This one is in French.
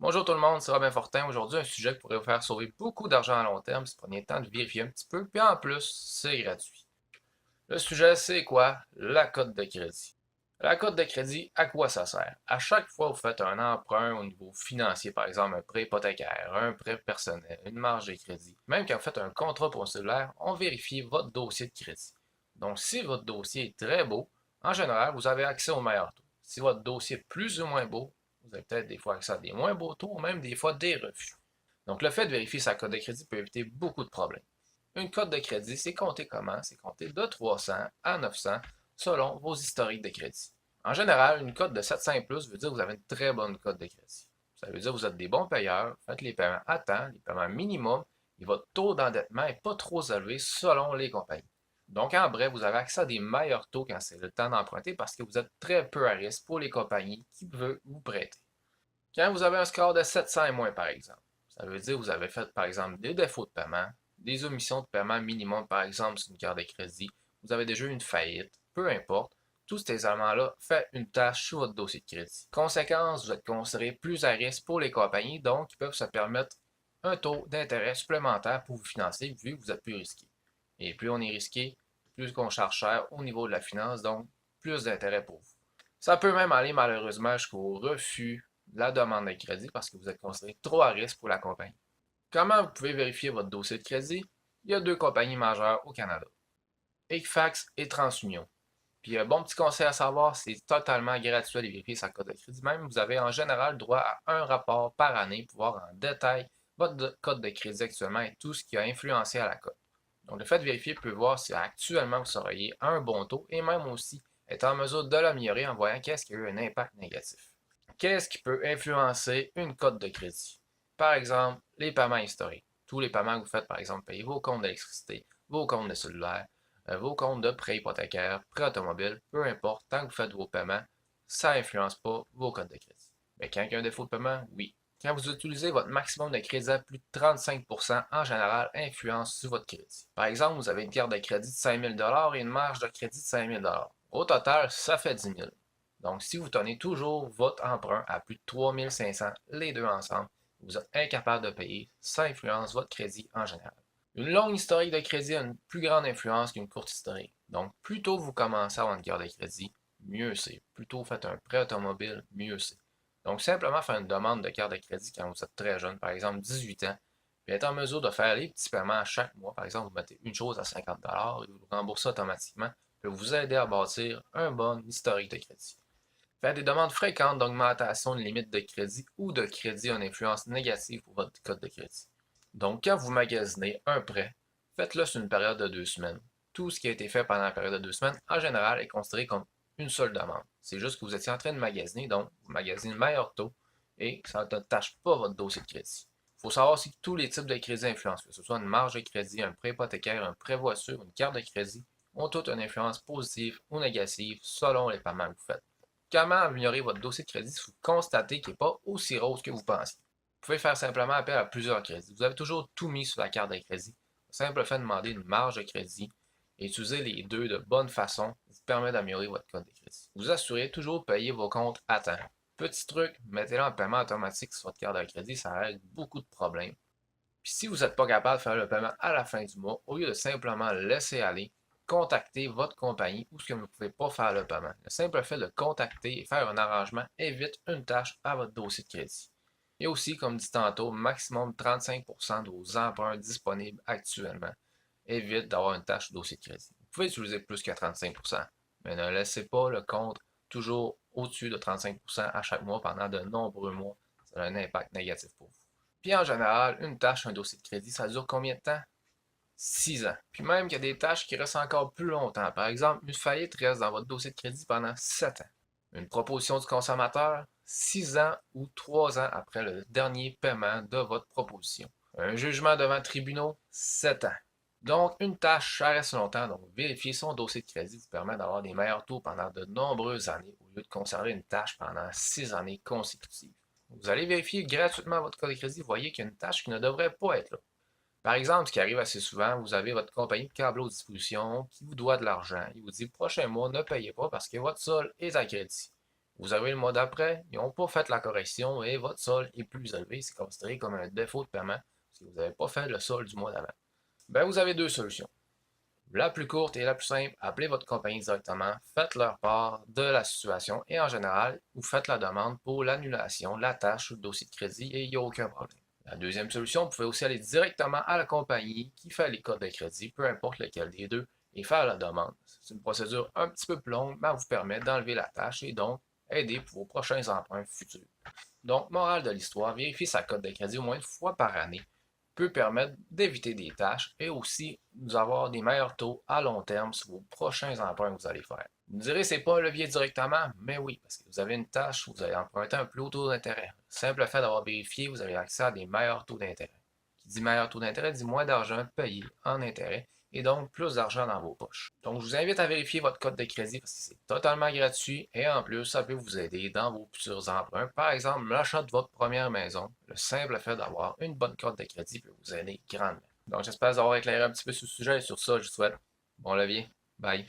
Bonjour tout le monde, c'est Robin Fortin. Aujourd'hui, un sujet qui pourrait vous faire sauver beaucoup d'argent à long terme si vous prenez le temps de vérifier un petit peu, puis en plus, c'est gratuit. Le sujet, c'est quoi? La cote de crédit. La cote de crédit, à quoi ça sert? À chaque fois que vous faites un emprunt au niveau financier, par exemple un prêt hypothécaire, un prêt personnel, une marge de crédit, même quand vous faites un contrat pour un cellulaire, on vérifie votre dossier de crédit. Donc, si votre dossier est très beau, en général, vous avez accès au meilleur taux. Si votre dossier est plus ou moins beau, vous avez peut-être des fois accès à des moins beaux taux, ou même des fois des refus. Donc, le fait de vérifier sa cote de crédit peut éviter beaucoup de problèmes. Une cote de crédit, c'est compté comment? C'est compté de 300 à 900 selon vos historiques de crédit. En général, une cote de 700 et plus veut dire que vous avez une très bonne cote de crédit. Ça veut dire que vous êtes des bons payeurs, faites les paiements à temps, les paiements minimum, et votre taux d'endettement n'est pas trop élevé selon les compagnies. Donc, en bref, vous avez accès à des meilleurs taux quand c'est le temps d'emprunter parce que vous êtes très peu à risque pour les compagnies qui veulent vous prêter. Quand vous avez un score de 700 et moins, par exemple, ça veut dire que vous avez fait, par exemple, des défauts de paiement, des omissions de paiement minimum, par exemple, sur une carte de crédit, vous avez déjà eu une faillite, peu importe, tous ces éléments-là font une tâche sur votre dossier de crédit. Conséquence, vous êtes considéré plus à risque pour les compagnies, donc ils peuvent se permettre un taux d'intérêt supplémentaire pour vous financer, vu que vous êtes plus risqué. Et plus on est risqué, plus qu'on charge cher au niveau de la finance, donc plus d'intérêt pour vous. Ça peut même aller malheureusement jusqu'au refus de la demande de crédit parce que vous êtes considéré trop à risque pour la compagnie. Comment vous pouvez vérifier votre dossier de crédit? Il y a deux compagnies majeures au Canada, Equifax et TransUnion. Puis un bon petit conseil à savoir, c'est totalement gratuit de vérifier sa cote de crédit. Même, vous avez en général droit à un rapport par année pour voir en détail votre cote de crédit actuellement et tout ce qui a influencé à la cote. Donc, le fait de vérifier peut voir si actuellement vous seriez à un bon taux et même aussi être en mesure de l'améliorer en voyant qu'est-ce qui a eu un impact négatif. Qu'est-ce qui peut influencer une cote de crédit? Par exemple, les paiements historiques. Tous les paiements que vous faites, par exemple, payer vos comptes d'électricité, vos comptes de cellulaire, vos comptes de prêt hypothécaire, prêt automobile, peu importe, tant que vous faites vos paiements, ça n'influence pas vos cotes de crédit. Mais quand il y a un défaut de paiement, oui. Quand vous utilisez votre maximum de crédit à plus de 35%, en général, influence sur votre crédit. Par exemple, vous avez une carte de crédit de 5 000 et une marge de crédit de 5 000 au total, ça fait 10 000. Donc, si vous tenez toujours votre emprunt à plus de 3 500, les deux ensemble, vous êtes incapable de payer, ça influence votre crédit en général. Une longue historique de crédit a une plus grande influence qu'une courte historique. Donc, plus tôt vous commencez à avoir une carte de crédit, mieux c'est. Plus tôt vous faites un prêt automobile, mieux c'est. Donc, simplement faire une demande de carte de crédit quand vous êtes très jeune, par exemple 18 ans, puis être en mesure de faire les petits paiements à chaque mois. Par exemple, vous mettez une chose à 50 et vous remboursez automatiquement, peut vous aider à bâtir un bon historique de crédit. Faire des demandes fréquentes d'augmentation de limite de crédit ou de crédit a une influence négative pour votre code de crédit. Donc, quand vous magasinez un prêt, faites-le sur une période de 2 semaines. Tout ce qui a été fait pendant la période de 2 semaines, en général, est considéré comme une seule demande. C'est juste que vous étiez en train de magasiner, donc vous magasinez le meilleur taux et ça ne tâche pas votre dossier de crédit. Il faut savoir aussi que tous les types de crédits influencent, que ce soit une marge de crédit, un prêt hypothécaire, un prêt voiture, une carte de crédit, ont toutes une influence positive ou négative selon les paiements que vous faites. Comment améliorer votre dossier de crédit si vous constatez qu'il n'est pas aussi rose que vous pensiez? Vous pouvez faire simplement appel à plusieurs crédits. Vous avez toujours tout mis sur la carte de crédit. Le simple fait de demander une marge de crédit et utiliser les deux de bonne façon vous permet d'améliorer votre code de crédit. Vous assurez toujours de payer vos comptes à temps. Petit truc, mettez-le en paiement automatique sur votre carte de crédit, ça règle beaucoup de problèmes. Puis si vous n'êtes pas capable de faire le paiement à la fin du mois, au lieu de simplement le laisser aller, contactez votre compagnie ou ce que vous ne pouvez pas faire le paiement. Le simple fait de contacter et faire un arrangement évite une tâche à votre dossier de crédit. Et aussi, comme dit tantôt, maximum 35% de vos emprunts disponibles actuellement évite d'avoir une tâche au dossier de crédit. Vous pouvez utiliser plus que 35%, mais ne laissez pas le compte toujours au-dessus de 35% à chaque mois pendant de nombreux mois. Ça a un impact négatif pour vous. Puis en général, une tâche, un dossier de crédit, ça dure combien de temps? 6 ans. Puis même qu'il y a des tâches qui restent encore plus longtemps. Par exemple, une faillite reste dans votre dossier de crédit pendant 7 ans. Une proposition du consommateur, 6 ans ou 3 ans après le dernier paiement de votre proposition. Un jugement devant tribunaux, 7 ans. Donc, une tâche, ça reste longtemps. Donc, vérifier son dossier de crédit vous permet d'avoir des meilleurs taux pendant de nombreuses années au lieu de conserver une tâche pendant 6 années consécutives. Vous allez vérifier gratuitement votre code de crédit, vous voyez qu'il y a une tâche qui ne devrait pas être là. Par exemple, ce qui arrive assez souvent, vous avez votre compagnie de câble à disposition qui vous doit de l'argent. Il vous dit prochain mois, ne payez pas parce que votre sol est à crédit. Vous arrivez le mois d'après, ils n'ont pas fait la correction et votre solde est plus élevé. C'est considéré comme un défaut de paiement parce que vous n'avez pas fait le solde du mois d'avant. Ben, vous avez deux solutions. La plus courte et la plus simple, appelez votre compagnie directement, faites leur part de la situation et en général, vous faites la demande pour l'annulation, la tâche ou le dossier de crédit et il n'y a aucun problème. La deuxième solution, vous pouvez aussi aller directement à la compagnie qui fait les codes de crédit, peu importe lequel des deux, et faire la demande. C'est une procédure un petit peu plus longue, mais elle vous permet d'enlever la tâche et donc aider pour vos prochains emprunts futurs. Donc, morale de l'histoire, vérifier sa cote de crédit au moins une fois par année peut permettre d'éviter des tâches et aussi nous avoir des meilleurs taux à long terme sur vos prochains emprunts que vous allez faire. Vous me direz, c'est pas un levier directement, mais oui, parce que vous avez une tâche, vous allez emprunter un plus haut taux d'intérêt. Le simple fait d'avoir vérifié, vous avez accès à des meilleurs taux d'intérêt. Qui dit meilleur taux d'intérêt dit moins d'argent payé en intérêt et donc plus d'argent dans vos poches. Donc je vous invite à vérifier votre code de crédit parce que c'est totalement gratuit et en plus ça peut vous aider dans vos futurs emprunts. Par exemple, l'achat de votre première maison, le simple fait d'avoir une bonne code de crédit peut vous aider grandement. Donc j'espère vous avoir éclairé un petit peu sur le sujet et sur ça je vous souhaite bon levier. Bye!